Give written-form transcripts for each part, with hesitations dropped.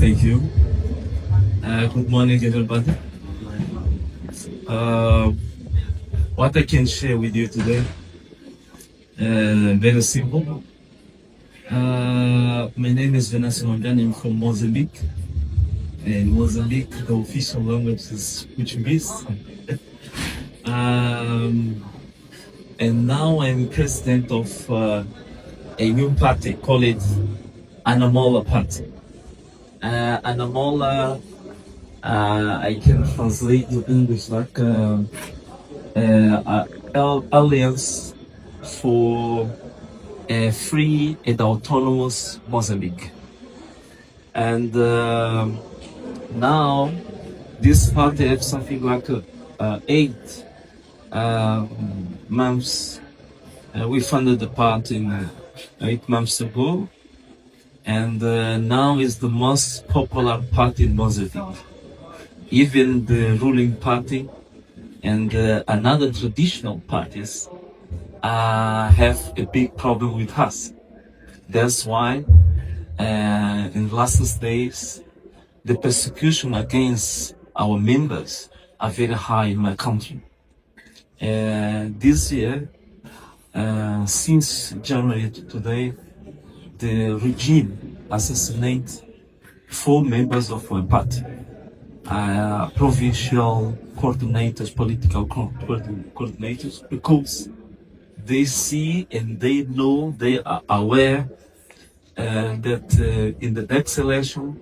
Thank you. Good morning, everybody. Uh, what I can share with you today, very simple. My name is Venâncio. I'm from Mozambique. In Mozambique, the official language is Portuguese. And now I'm president of a new party called Anamola Party. Anamola, I can translate to English like Alliance for a Free and Autonomous Mozambique. And now this party has something like 8 months. We funded the party 8 months ago, and now is the most popular party in Mozambique. Even the ruling party and another traditional parties have a big problem with us. That's why in the last days the persecution against our members are very high in my country. This year, since January to today, the regime assassinated 4 members of my party, provincial coordinators, political coordinators, because they see and they know, they are aware that in the next election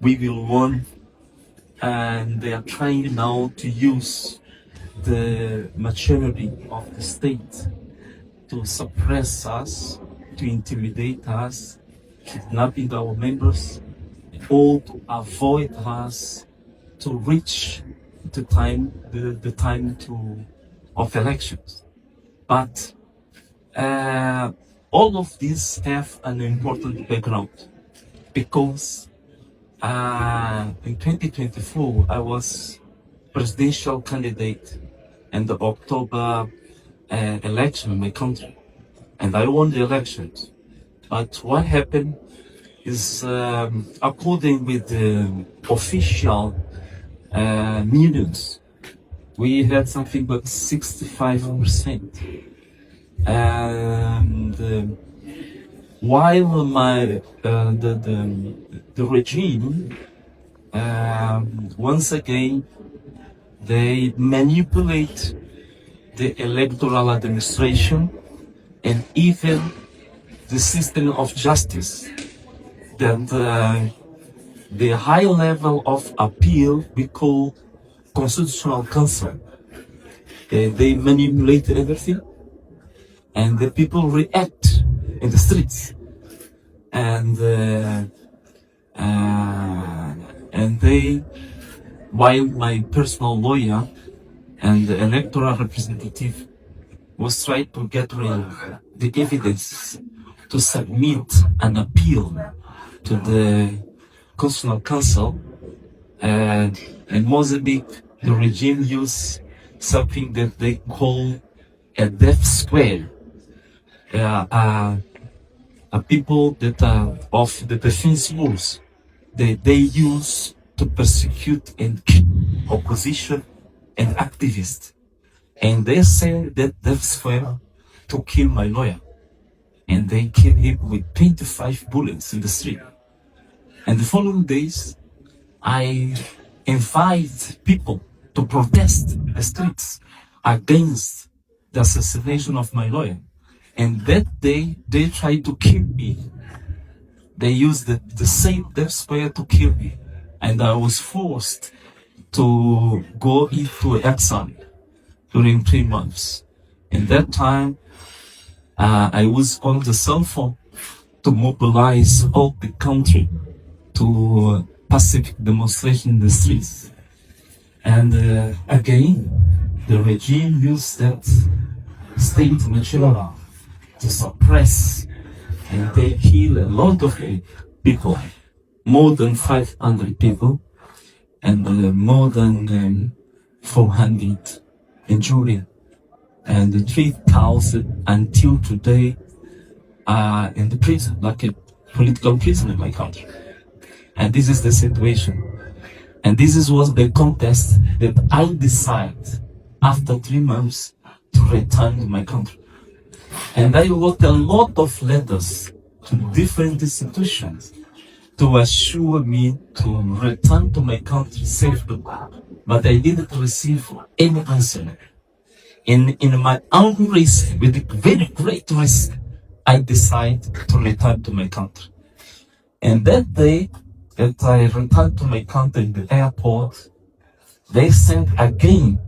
we will win, and they are trying now to use the machinery of the state to suppress us, to intimidate us, kidnapping our members, or to avoid us to reach the time of elections. But all of these have an important background, because in 2024 I was presidential candidate in the October election in my country, and I won the elections. But what happened is, according with the official minutes, we had something but 65%. And while the regime once again they manipulate the electoral administration and even the system of justice, that the high level of appeal we call Constitutional Council, they manipulate everything, and the people react in the streets, and they, while my personal lawyer and the electoral representative was trying to get the evidence to submit an appeal to the Constitutional Council, and in Mozambique the regime used something that they call a death square. People that are of the defense rules, they use to persecute and kill opposition and activists. And they say that death square to kill my lawyer. And they killed him with 25 bullets in the street. And the following days, I invite people to protest in the streets against the assassination of my lawyer. And that day, they tried to kill me. They used the same death square to kill me. And I was forced to go into exile during 3 months. In that time, I was on the cell phone to mobilize all the country to pacific demonstration in the streets. And again, the regime used that state machinery to suppress, and they kill a lot of people, more than 500 people, and more than 400 injured, and 3,000 until today are in the prison, like a political prison in my country. And this is the situation. And was the contest that I decided after 3 months to return to my country. And I wrote a lot of letters to different institutions to assure me to return to my country safely. But I didn't receive any answer. In my own risk, with a very great risk, I decided to return to my country. And that day that I returned to my country in the airport, they sent again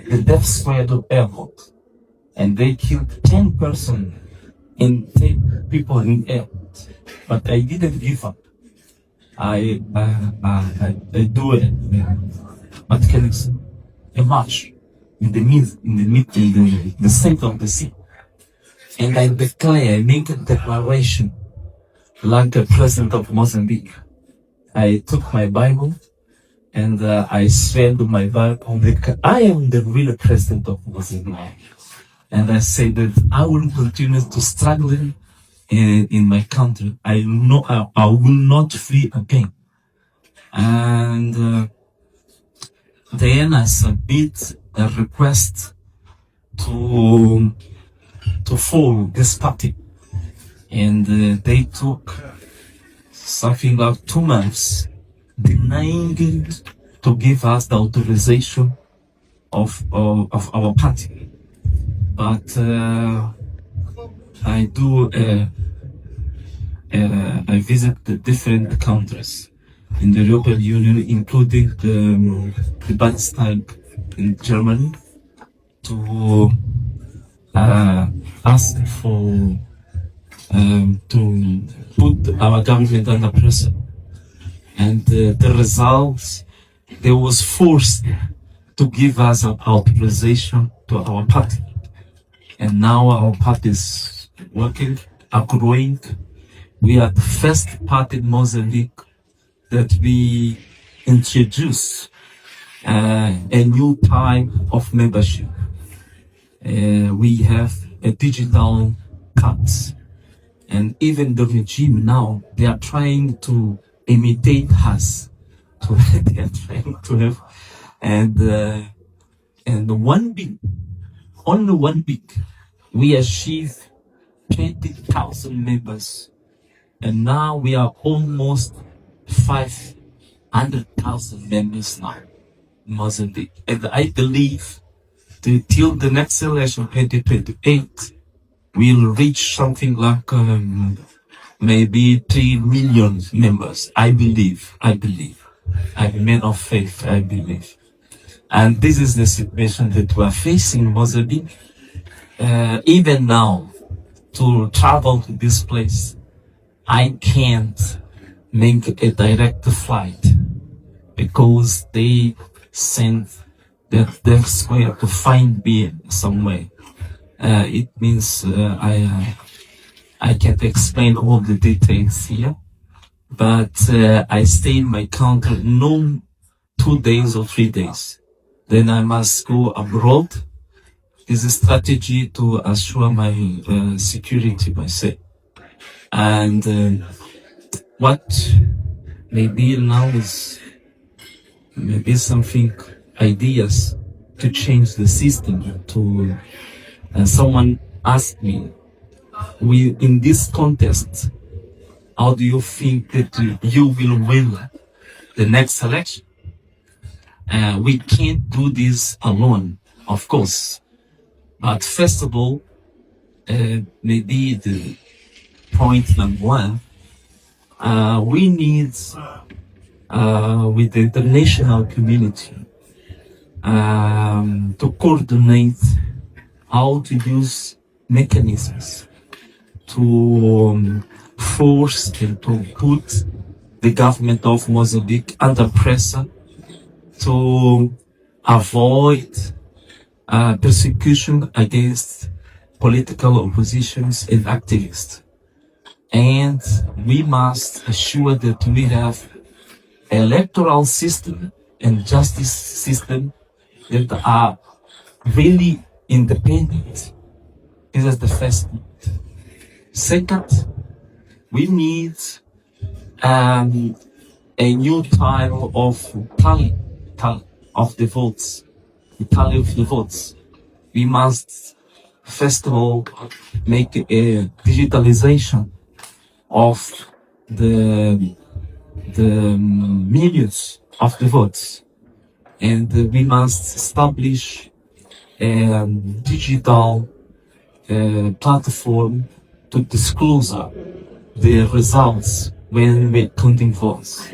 the death squad of airport. And they killed 10 persons and 10 people in airport. But I didn't give up. I do it. What can I say? A march in the center of the sea. And I declare, I make a declaration like the president of Mozambique. I took my Bible and I swear to my Bible that I am the real president of Mozambique. And I say that I will continue to struggle in my country. I know I will not flee again. And then I submit a request to follow this party. And they took something like 2 months denying it to give us the authorization of our party. But I visit the different countries in the European Union, including the Bundestag in Germany, to ask for to put our government under pressure. And the results, they was forced to give us an authorization to our party. And now our party is working, growing. We are the first party in Mozambique that we introduce a new type of membership. We have a digital cards. And even the regime now, they are trying to imitate us. They are trying to have, and 1 week, only 1 week, we achieved 20,000 members. And now we are almost 500,000 members now in Mozambique. And I believe that till the next election, 2028, we'll reach something like maybe 3 million members. I believe. I'm a man of faith, I believe. And this is the situation that we are facing in Mozambique. Even now, to travel to this place, I can't make a direct flight because they sent their death squad to find me somewhere. It means I can't explain all the details here, but I stay in my country no 2 days or 3 days. Then I must go abroad. It's a strategy to assure my security myself. And what maybe now is maybe something ideas to change the system. To someone asked me, we in this contest, how do you think that you will win the next election? We can't do this alone, of course. But first of all, maybe the point number 1, we need, with the international community, to coordinate how to use mechanisms to force and to put the government of Mozambique under pressure to avoid persecution against political oppositions and activists. And we must assure that we have electoral system and justice system that are really independent. This is the first point. Second, we need a a new time of of the votes, the tally of the votes. We must first of all make a digitalization of the millions of the votes, and we must establish a digital platform to disclose the results when we're counting votes.